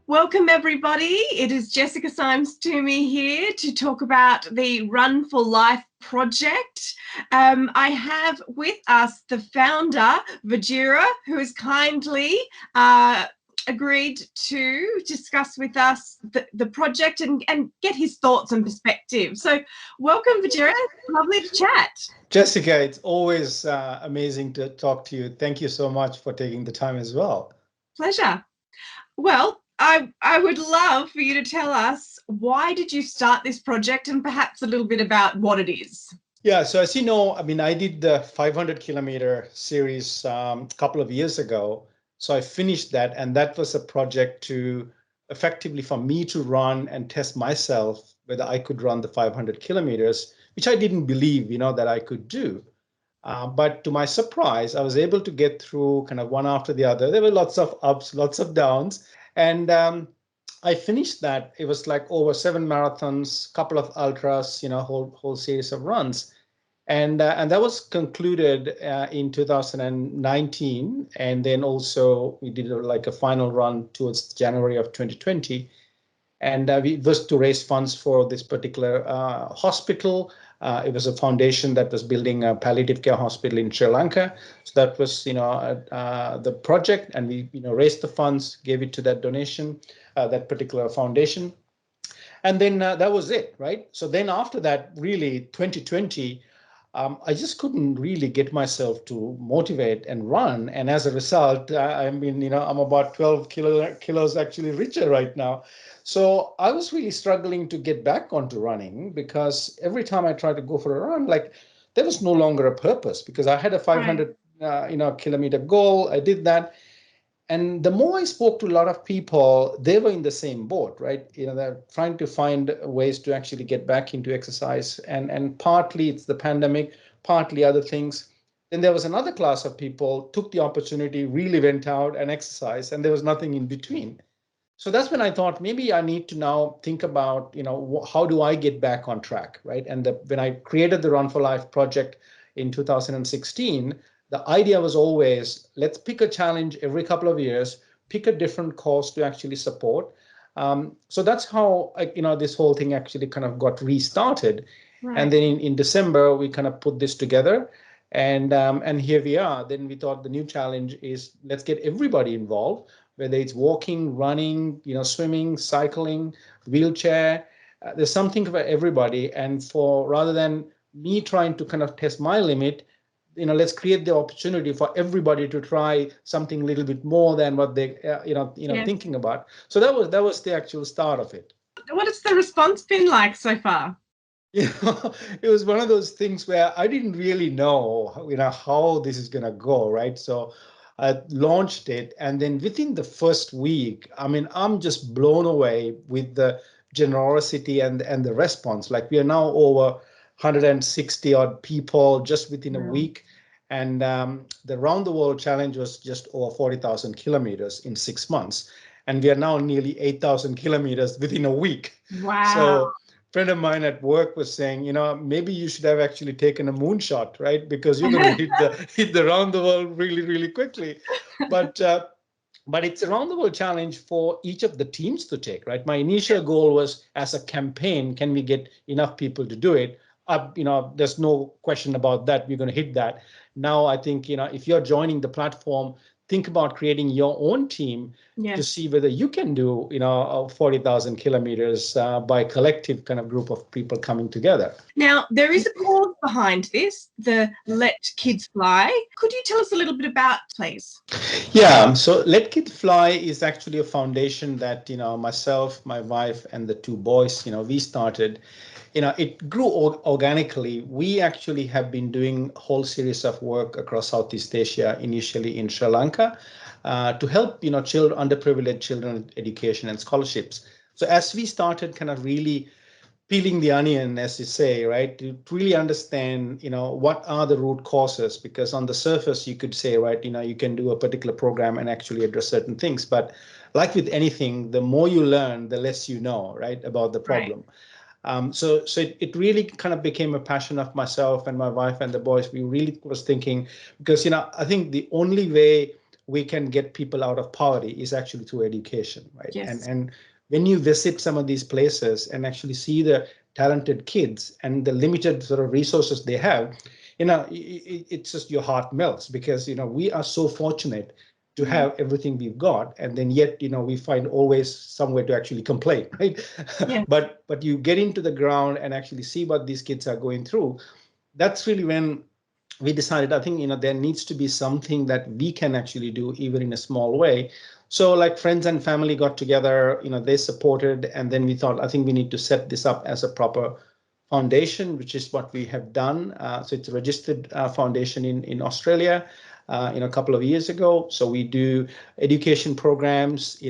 Welcome everybody. It is Jessica Symes Toomey here to talk about the Run for Life project. I have with us the founder, Vajira, who has kindly agreed to discuss with us the project and get his thoughts and perspectives. So welcome, Vajira. Lovely to chat. Jessica, it's always amazing to talk to you. Thank you so much for taking the time as well. Pleasure. Well, I would love for you to tell us, why did you start this project, and perhaps a little bit about what it is? Yeah, so as you know, I did the 500-kilometer series a couple of years ago. So I finished that, and that was a project to effectively for me to run and test myself whether I could run the 500 kilometers, which I didn't believe, that I could do. But to my surprise, I was able to get through kind of one after the other. There were lots of ups, lots of downs. And I finished that. It was like over 7 marathons, couple of ultras, whole series of runs. And that was concluded in 2019. And then also we did like a final run towards January of 2020. And it was to raise funds for this particular hospital. It was a foundation that was building a palliative care hospital in Sri Lanka. So that was, the project, and we, raised the funds, gave it to that donation, that particular foundation. And then that was it, right? So then after that, really 2020, I just couldn't really get myself to motivate and run. And as a result, I'm about 12 kilos actually richer right now. So I was really struggling to get back onto running, because every time I tried to go for a run, like there was no longer a purpose, because I had a 500 kilometer goal. I did that. And the more I spoke to a lot of people, they were in the same boat, right? They're trying to find ways to actually get back into exercise. And partly it's the pandemic, partly other things. Then there was another class of people took the opportunity, really went out and exercised, and there was nothing in between. So that's when I thought maybe I need to now think about, how do I get back on track, right? And when I created the Run for Life project in 2016, the idea was always, let's pick a challenge every couple of years, pick a different cause to actually support. So that's how, this whole thing actually kind of got restarted. Right. And then in December, we kind of put this together. And here we are. Then we thought the new challenge is, let's get everybody involved, whether it's walking, running, swimming, cycling, wheelchair. There's something for everybody. And rather than me trying to kind of test my limit, let's create the opportunity for everybody to try something a little bit more than what they, thinking about. So that was the actual start of it. What has the response been like so far? It was one of those things where I didn't really know, how this is going to go, right? So I launched it, and then within the first week, I'm just blown away with the generosity and the response. Like, we are now over 160 odd people just within a week. And the Round the World Challenge was just over 40,000 kilometers in 6 months. And we are now nearly 8,000 kilometers within a week. Wow. So a friend of mine at work was saying, maybe you should have actually taken a moonshot, right? Because you're going to hit the Round the World really, really quickly. But it's a Round the World Challenge for each of the teams to take, right? My initial goal was, as a campaign, can we get enough people to do it? There's no question about that. We're going to hit that. Now, I think, if you're joining the platform, think about creating your own team to see whether you can do, 40,000 kilometers by collective kind of group of people coming together. Now, there is a cause behind this, the Let Kids Fly. Could you tell us a little bit about, please? Yeah, so Let Kids Fly is actually a foundation that, myself, my wife, and the two boys, we started. It grew organically. We actually have been doing a whole series of work across Southeast Asia, initially in Sri Lanka, to help, underprivileged children education and scholarships. So as we started kind of really peeling the onion, as you say, right, to really understand, what are the root causes, because on the surface you could say, right, you can do a particular program and actually address certain things. But like with anything, the more you learn, the less you know, right, about the problem. Right. So it really kind of became a passion of myself and my wife and the boys. We really was thinking, because, I think the only way we can get people out of poverty is actually through education, right? Yes. And when you visit some of these places and actually see the talented kids and the limited sort of resources they have, it's just your heart melts, because we are so fortunate to have everything we've got, and then yet we find always somewhere to actually complain, right? Yes. But you get into the ground and actually see what these kids are going through. That's really when we decided, I think, there needs to be something that we can actually do, even in a small way. So like friends and family got together, they supported, and then we thought, I think we need to set this up as a proper foundation, which is what we have done. So it's a registered foundation in Australia. A couple of years ago. So we do education programs,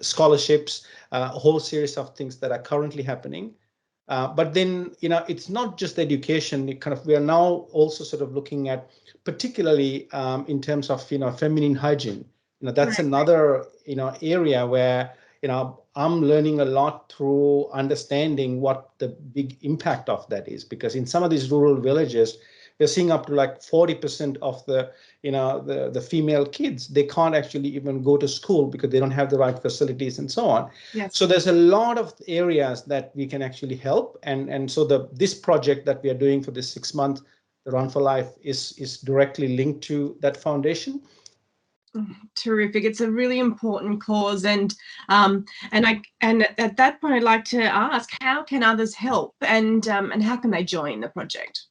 scholarships, a whole series of things that are currently happening. But then, it's not just education. We are now also sort of looking at, particularly in terms of, feminine hygiene. That's Right. another, area where, I'm learning a lot through understanding what the big impact of that is. Because in some of these rural villages, we're seeing up to like 40% of the female kids, they can't actually even go to school because they don't have the right facilities and so on. Yes. So there's a lot of areas that we can actually help. And so this project that we are doing for this 6 month, the Run for Life, is directly linked to that foundation. Terrific. It's a really important cause, and at that point I'd like to ask, how can others help, and how can they join the project?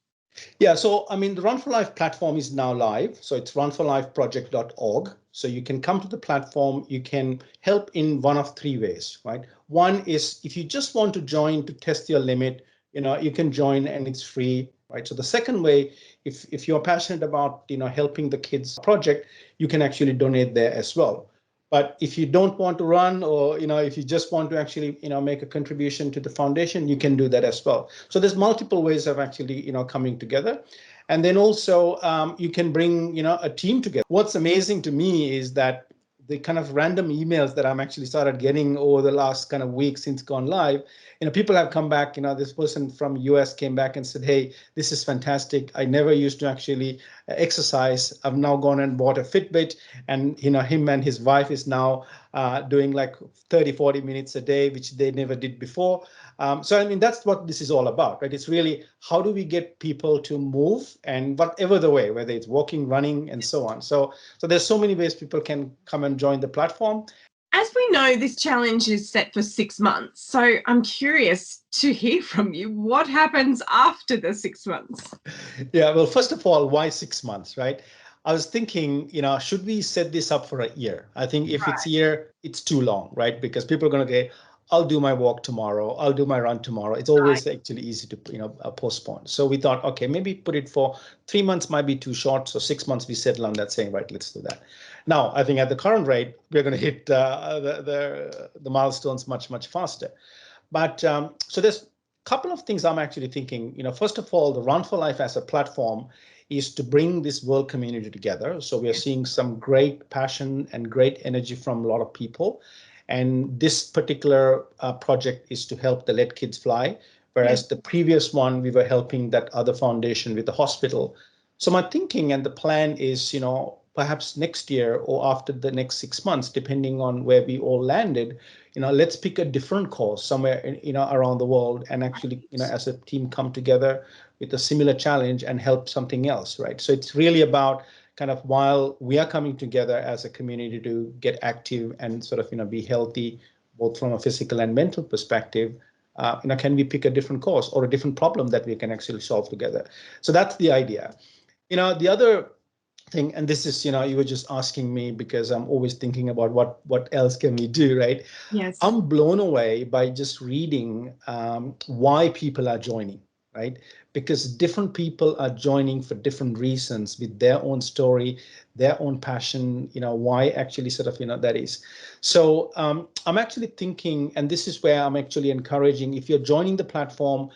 Yeah, so I mean, the Run for Life platform is now live. So it's runforlifeproject.org. So you can come to the platform, you can help in one of three ways, right? One is if you just want to join to test your limit, you can join and it's free, right? So the second way, if you're passionate about, helping the kids project, you can actually donate there as well. But if you don't want to run, or if you just want to actually make a contribution to the foundation, you can do that as well. So there's multiple ways of actually coming together. And then also you can bring a team together. What's amazing to me is that the kind of random emails that I'm actually started getting over the last kind of week since gone live, people have come back. This person from US came back and said, hey, this is fantastic. I never used to actually exercise. I've now gone and bought a Fitbit, and him and his wife is now doing like 30-40 minutes a day, which they never did before. So I mean, that's what this is all about, right? It's really, how do we get people to move, and whatever the way, whether it's walking, running, and so on. So there's so many ways people can come and join the platform. As we know, this challenge is set for 6 months. So I'm curious to hear from you. What happens after the 6 months? Yeah, well, first of all, why 6 months, right? I was thinking, should we set this up for a year? I think if it's a year, it's too long, right? Because people are going to say, I'll do my walk tomorrow, I'll do my run tomorrow. It's always actually easy to, postpone. So we thought, okay, maybe put it for 3 months might be too short. So 6 months, we settle on that, saying, right, let's do that. Now, I think at the current rate, we're going to hit the milestones much faster. But so there's a couple of things I'm actually thinking. First of all, the Run for Life as a platform is to bring this world community together. So we are seeing some great passion and great energy from a lot of people. And this particular project is to help the Let Kids Fly, whereas the previous one, we were helping that other foundation with the hospital. So my thinking and the plan is, perhaps next year or after the next 6 months, depending on where we all landed, let's pick a different course somewhere, around the world, and actually, as a team, come together with a similar challenge and help something else, right? So it's really about kind of, while we are coming together as a community to get active and sort of, be healthy, both from a physical and mental perspective, can we pick a different course or a different problem that we can actually solve together? So that's the idea. The other thing, and this is, you were just asking me because I'm always thinking about what else can we do, right? Yes. I'm blown away by just reading why people are joining, right? Because different people are joining for different reasons, with their own story, their own passion, why actually sort of, that is. So I'm actually thinking, and this is where I'm actually encouraging, if you're joining the platform,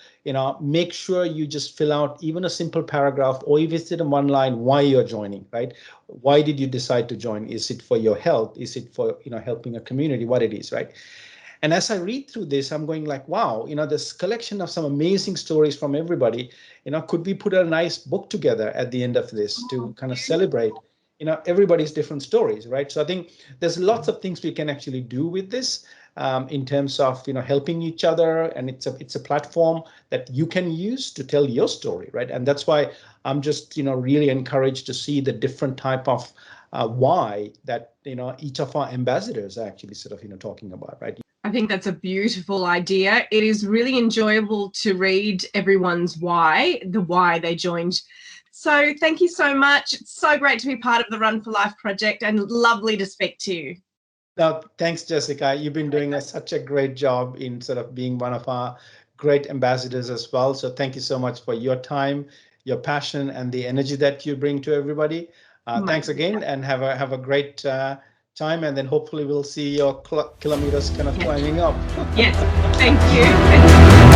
make sure you just fill out even a simple paragraph, or if it's in one line, why you're joining, right? Why did you decide to join? Is it for your health? Is it for, helping a community? What it is, right? And as I read through this, I'm going like, wow, this collection of some amazing stories from everybody, could we put a nice book together at the end of this to kind of celebrate, everybody's different stories, right? So I think there's lots of things we can actually do with this, in terms of helping each other, and it's a platform that you can use to tell your story, right? And that's why I'm just really encouraged to see the different type of why that each of our ambassadors are actually sort of talking about, right? I think that's a beautiful idea. It is really enjoyable to read everyone's why, the why they joined. So thank you so much. It's so great to be part of the Run for Life project and lovely to speak to you. No, thanks, Jessica. You've been doing such a great job in sort of being one of our great ambassadors as well. So thank you so much for your time, your passion, and the energy that you bring to everybody. Thanks again, and have a great time. And then hopefully we'll see your kilometers kind of climbing up. Yes, thank you.